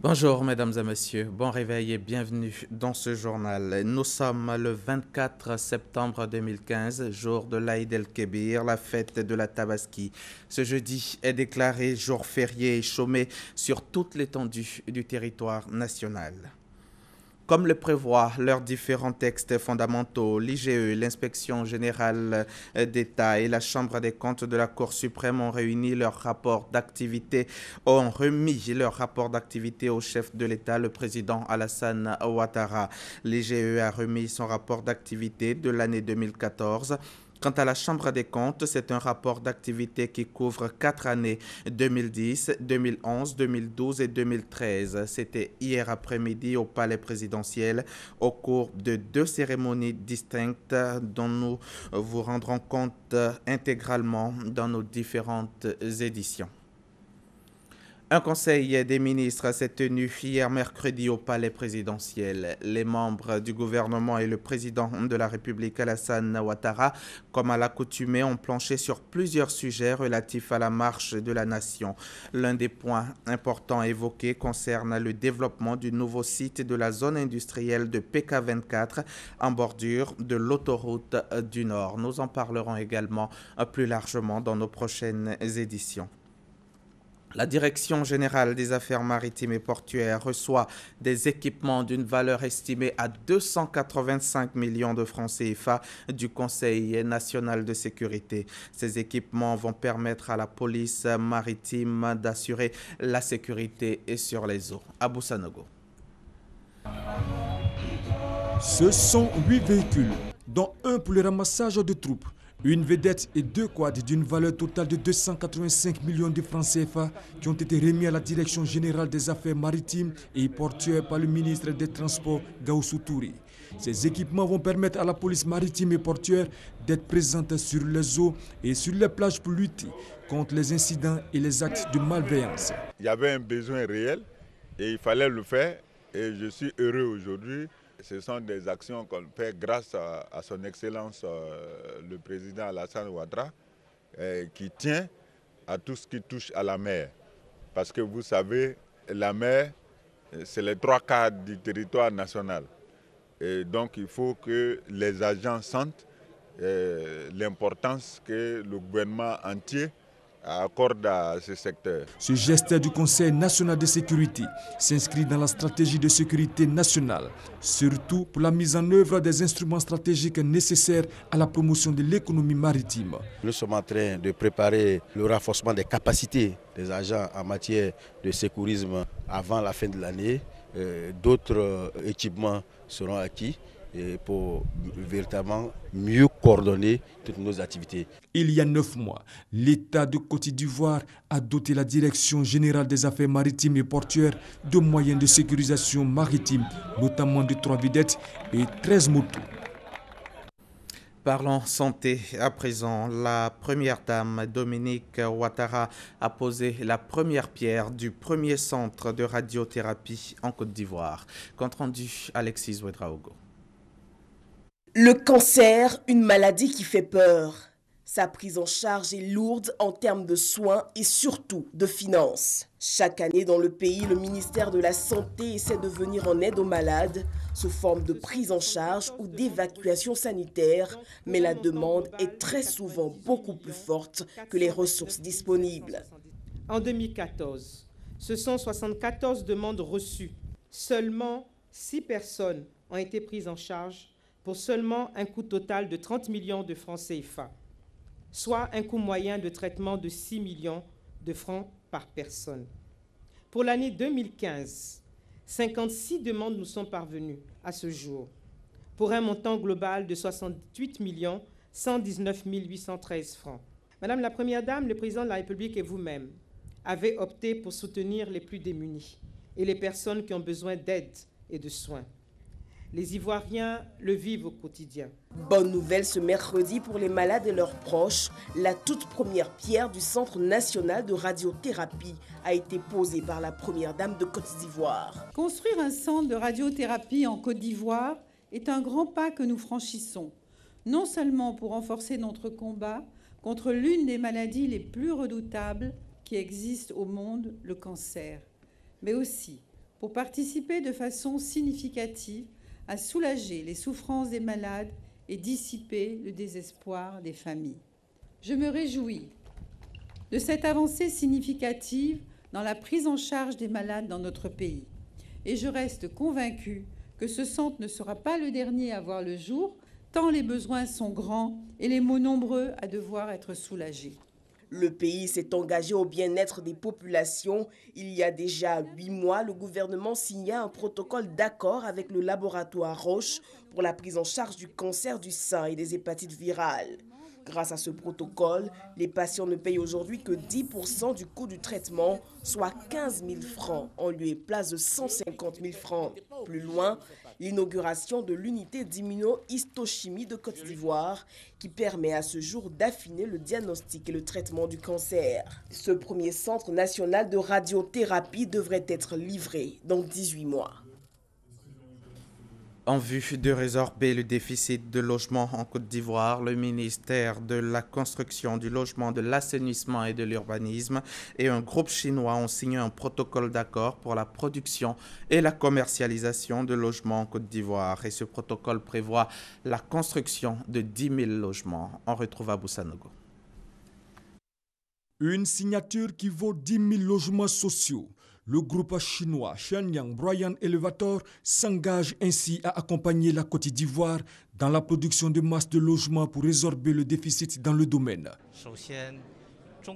Bonjour mesdames et messieurs, bon réveil et bienvenue dans ce journal. Nous sommes le 24 septembre 2015, jour de l'Aïd el-Kébir, la fête de la Tabaski. Ce jeudi est déclaré jour férié et chômé sur toute l'étendue du territoire national. Comme le prévoient leurs différents textes fondamentaux, l'IGE, l'Inspection générale d'État et la Chambre des comptes de la Cour suprême ont remis leur rapport d'activité au chef de l'État, le président Alassane Ouattara. L'IGE a remis son rapport d'activité de l'année 2014. Quant à la Chambre des comptes, c'est un rapport d'activité qui couvre 4 années, 2010, 2011, 2012 et 2013. C'était hier après-midi au Palais présidentiel au cours de 2 cérémonies distinctes dont nous vous rendrons compte intégralement dans nos différentes éditions. Un conseil des ministres s'est tenu hier mercredi au Palais présidentiel. Les membres du gouvernement et le président de la République Alassane Ouattara, comme à l'accoutumée, ont planché sur plusieurs sujets relatifs à la marche de la nation. L'un des points importants évoqués concerne le développement du nouveau site de la zone industrielle de PK24 en bordure de l'autoroute du Nord. Nous en parlerons également plus largement dans nos prochaines éditions. La Direction générale des affaires maritimes et portuaires reçoit des équipements d'une valeur estimée à 285 millions de francs CFA du Conseil national de sécurité. Ces équipements vont permettre à la police maritime d'assurer la sécurité sur les eaux. Abou Sanogo. Ce sont 8 véhicules, dont un pour le ramassage de troupes, une vedette et 2 quads d'une valeur totale de 285 millions de francs CFA qui ont été remis à la Direction générale des affaires maritimes et portuaires par le ministre des Transports, Gaoussou Touré. Ces équipements vont permettre à la police maritime et portuaire d'être présente sur les eaux et sur les plages pour lutter contre les incidents et les actes de malveillance. Il y avait un besoin réel et il fallait le faire et je suis heureux aujourd'hui. Ce sont des actions qu'on fait grâce à son Excellence le président Alassane Ouattara qui tient à tout ce qui touche à la mer. Parce que vous savez, la mer, c'est les 3/4 du territoire national. Et donc il faut que les agents sentent l'importance que le gouvernement entier accorde à ce secteur. Ce geste du Conseil national de sécurité s'inscrit dans la stratégie de sécurité nationale, surtout pour la mise en œuvre des instruments stratégiques nécessaires à la promotion de l'économie maritime. Nous sommes en train de préparer le renforcement des capacités des agents en matière de sécurisme avant la fin de l'année. D'autres équipements seront acquis pour véritablement mieux coordonner toutes nos activités. Il y a 9 mois, l'État de Côte d'Ivoire a doté la Direction générale des affaires maritimes et portuaires de moyens de sécurisation maritime, notamment de 3 vedettes et 13 motos. Parlons santé à présent. La première dame, Dominique Ouattara, a posé la première pierre du premier centre de radiothérapie en Côte d'Ivoire. Compte rendu, Alexis Ouedraogo. Le cancer, une maladie qui fait peur. Sa prise en charge est lourde en termes de soins et surtout de finances. Chaque année dans le pays, le ministère de la Santé essaie de venir en aide aux malades sous forme de prise en charge ou d'évacuation sanitaire, mais la demande est très souvent beaucoup plus forte que les ressources disponibles. En 2014, ce sont 74 demandes reçues. Seulement 6 personnes ont été prises en charge pour seulement un coût total de 30 millions de francs CFA, soit un coût moyen de traitement de 6 millions de francs par personne. Pour l'année 2015, 56 demandes nous sont parvenues à ce jour, pour un montant global de 68 119 813 francs. Madame la Première Dame, le Président de la République et vous-même avez opté pour soutenir les plus démunis et les personnes qui ont besoin d'aide et de soins. Les Ivoiriens le vivent au quotidien. Bonne nouvelle ce mercredi pour les malades et leurs proches. La toute première pierre du Centre national de radiothérapie a été posée par la Première Dame de Côte d'Ivoire. Construire un centre de radiothérapie en Côte d'Ivoire est un grand pas que nous franchissons, non seulement pour renforcer notre combat contre l'une des maladies les plus redoutables qui existent au monde, le cancer, mais aussi pour participer de façon significative à soulager les souffrances des malades et dissiper le désespoir des familles. Je me réjouis de cette avancée significative dans la prise en charge des malades dans notre pays. Et je reste convaincue que ce centre ne sera pas le dernier à voir le jour, tant les besoins sont grands et les maux nombreux à devoir être soulagés. Le pays s'est engagé au bien-être des populations. Il y a déjà 8 mois, le gouvernement signa un protocole d'accord avec le laboratoire Roche pour la prise en charge du cancer du sein et des hépatites virales. Grâce à ce protocole, les patients ne payent aujourd'hui que 10% du coût du traitement, soit 15 000 francs, en lieu et place de 150 000 francs. Plus loin, l'inauguration de l'unité d'immunohistochimie de Côte d'Ivoire, qui permet à ce jour d'affiner le diagnostic et le traitement du cancer. Ce premier centre national de radiothérapie devrait être livré dans 18 mois. En vue de résorber le déficit de logement en Côte d'Ivoire, le ministère de la Construction, du Logement, de l'Assainissement et de l'Urbanisme et un groupe chinois ont signé un protocole d'accord pour la production et la commercialisation de logements en Côte d'Ivoire. Et ce protocole prévoit la construction de 10 000 logements. On retrouve Abou Sanogo. Une signature qui vaut 10 000 logements sociaux. Le groupe chinois Shenyang Broyan Elevator s'engage ainsi à accompagner la Côte d'Ivoire dans la production de masse de logements pour résorber le déficit dans le domaine.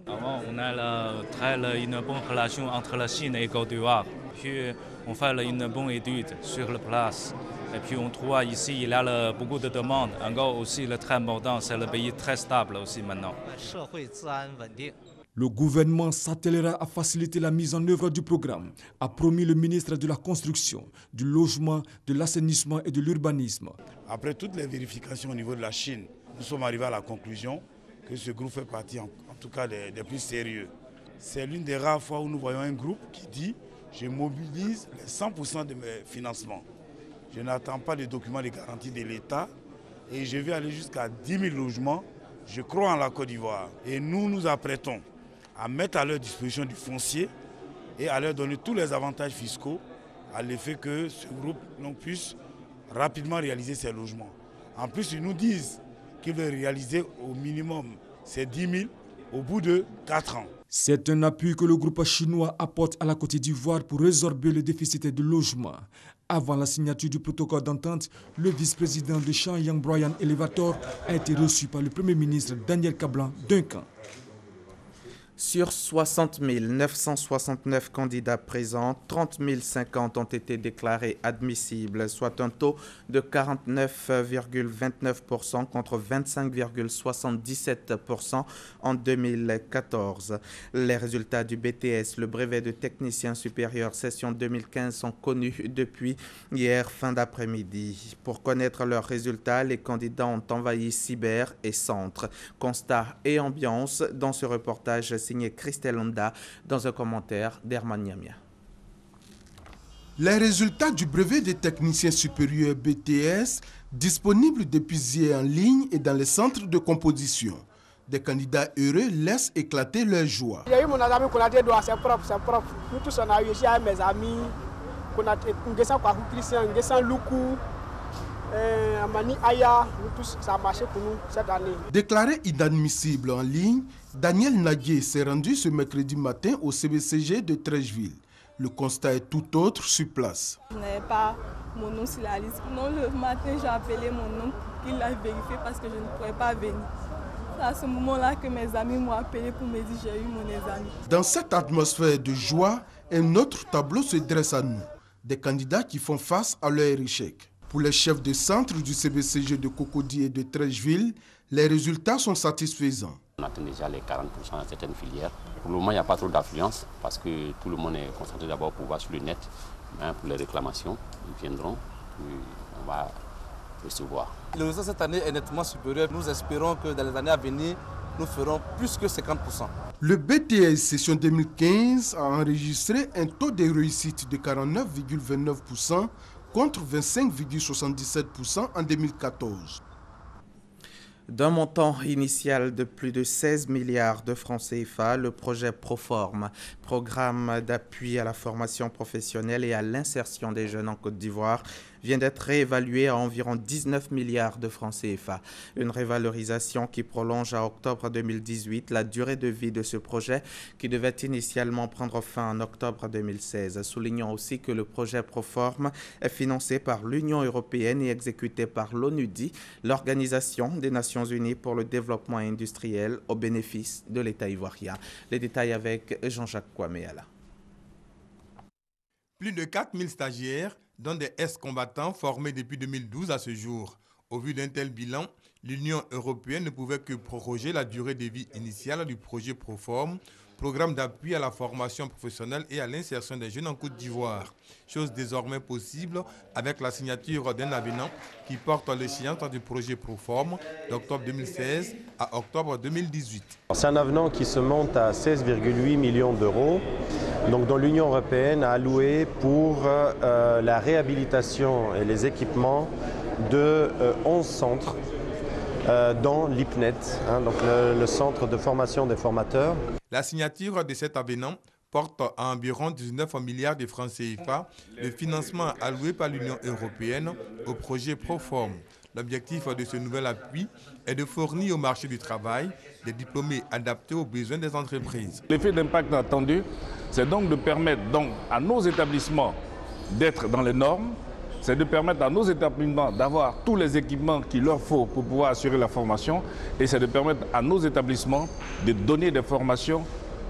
Avant, on a une bonne relation entre la Chine et la Côte d'Ivoire. Puis on fait une bonne étude sur la place. Et puis on trouve ici, il y a beaucoup de demandes. Encore aussi, le très important, c'est le pays très stable aussi maintenant. Le gouvernement s'attellera à faciliter la mise en œuvre du programme, a promis le ministre de la Construction, du Logement, de l'Assainissement et de l'Urbanisme. Après toutes les vérifications au niveau de la Chine, nous sommes arrivés à la conclusion que ce groupe fait partie en tout cas des plus sérieux. C'est l'une des rares fois où nous voyons un groupe qui dit « je mobilise les 100% de mes financements. Je n'attends pas les documents de garantie de l'État et je vais aller jusqu'à 10 000 logements. Je crois en la Côte d'Ivoire et nous nous apprêtons à mettre à leur disposition du foncier et à leur donner tous les avantages fiscaux à l'effet que ce groupe puisse rapidement réaliser ces logements. En plus, ils nous disent qu'ils veulent réaliser au minimum ces 10 000 au bout de 4 ans. C'est un appui que le groupe chinois apporte à la Côte d'Ivoire pour résorber le déficit de logement. Avant la signature du protocole d'entente, le vice-président de Shenyang Broyan Elevator a été reçu par le Premier ministre Daniel Kablan Duncan. Sur 60 969 candidats présents, 30 050 ont été déclarés admissibles, soit un taux de 49,29% contre 25,77% en 2014. Les résultats du BTS, le brevet de technicien supérieur session 2015, sont connus depuis hier fin d'après-midi. Pour connaître leurs résultats, les candidats ont envahi cyber et centre. Constat et ambiance dans ce reportage signé Christelle Honda dans un commentaire d'Herman Niamia. Les résultats du brevet des techniciens supérieurs BTS disponibles depuis hier en ligne et dans les centres de composition. Des candidats heureux laissent éclater leur joie. J'ai eu mon ami qu'on a dit c'est propre, c'est propre. Nous tous on a eu ici avec mes amis, qu'on a Ngessa Kwaku Christian, Ngessa Luku, Amani Aya, nous tous ça a marché pour nous cette année. Déclaré inadmissible en ligne, Daniel Nagué s'est rendu ce mercredi matin au CBCG de Trècheville. Le constat est tout autre sur place. Je n'avais pas mon nom sur la liste. Non, le matin, j'ai appelé mon nom pour qu'il aille vérifier parce que je ne pourrais pas venir. C'est à ce moment-là que mes amis m'ont appelé pour me dire j'ai eu mon examen. Dans cette atmosphère de joie, un autre tableau se dresse à nous. Des candidats qui font face à leur échec. Pour les chefs de centre du CBCG de Cocody et de Trècheville, les résultats sont satisfaisants. On atteint déjà les 40% dans certaines filières. Pour le moment, il n'y a pas trop d'affluence parce que tout le monde est concentré d'abord pour voir sur le net. Pour les réclamations, ils viendront, puis on va recevoir. Le résultat cette année est nettement supérieur. Nous espérons que dans les années à venir, nous ferons plus que 50%. Le BTS session 2015 a enregistré un taux de réussite de 49,29% contre 25,77% en 2014. D'un montant initial de plus de 16 milliards de francs CFA, le projet Proform, programme d'appui à la formation professionnelle et à l'insertion des jeunes en Côte d'Ivoire, vient d'être réévalué à environ 19 milliards de francs CFA. Une révalorisation qui prolonge à octobre 2018 la durée de vie de ce projet qui devait initialement prendre fin en octobre 2016. Soulignons aussi que le projet Proform est financé par l'Union européenne et exécuté par l'ONUDI, l'Organisation des Nations Unies pour le développement industriel au bénéfice de l'État ivoirien. Les détails avec Jean-Jacques Kouaméala. Plus de 4000 stagiaires, dont des ex-combattants formés depuis 2012 à ce jour. Au vu d'un tel bilan, l'Union européenne ne pouvait que proroger la durée de vie initiale du projet Proform, programme d'appui à la formation professionnelle et à l'insertion des jeunes en Côte d'Ivoire. Chose désormais possible avec la signature d'un avenant qui porte l'échéance du projet Proform d'octobre 2016 à octobre 2018. C'est un avenant qui se monte à 16,8 millions d'euros, donc dont l'Union européenne a alloué pour la réhabilitation et les équipements de 11 centres dans l'IPNET, donc le centre de formation des formateurs. La signature de cet avenant porte à environ 19 milliards de francs CFA le financement alloué par l'Union européenne au projet Proform. L'objectif de ce nouvel appui est de fournir au marché du travail des diplômés adaptés aux besoins des entreprises. L'effet d'impact attendu, c'est donc de permettre à nos établissements d'être dans les normes, c'est de permettre à nos établissements d'avoir tous les équipements qu'il leur faut pour pouvoir assurer la formation et c'est de permettre à nos établissements de donner des formations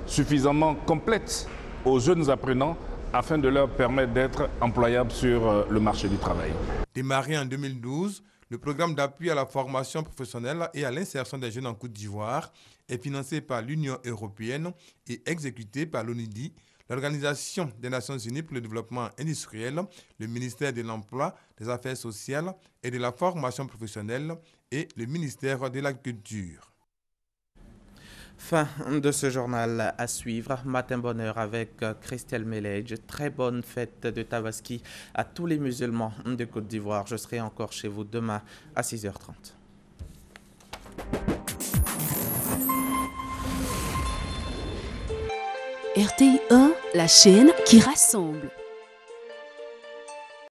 suffisamment complètes aux jeunes apprenants afin de leur permettre d'être employables sur le marché du travail. Démarré en 2012, le programme d'appui à la formation professionnelle et à l'insertion des jeunes en Côte d'Ivoire est financé par l'Union européenne et exécuté par l'ONUDI, l'Organisation des Nations Unies pour le développement industriel, le ministère de l'Emploi, des Affaires sociales et de la formation professionnelle et le ministère de l'Agriculture. Fin de ce journal à suivre. Matin bonheur avec Christelle Melège. Très bonne fête de Tabaski à tous les musulmans de Côte d'Ivoire. Je serai encore chez vous demain à 6h30. RTI 1, la chaîne qui rassemble.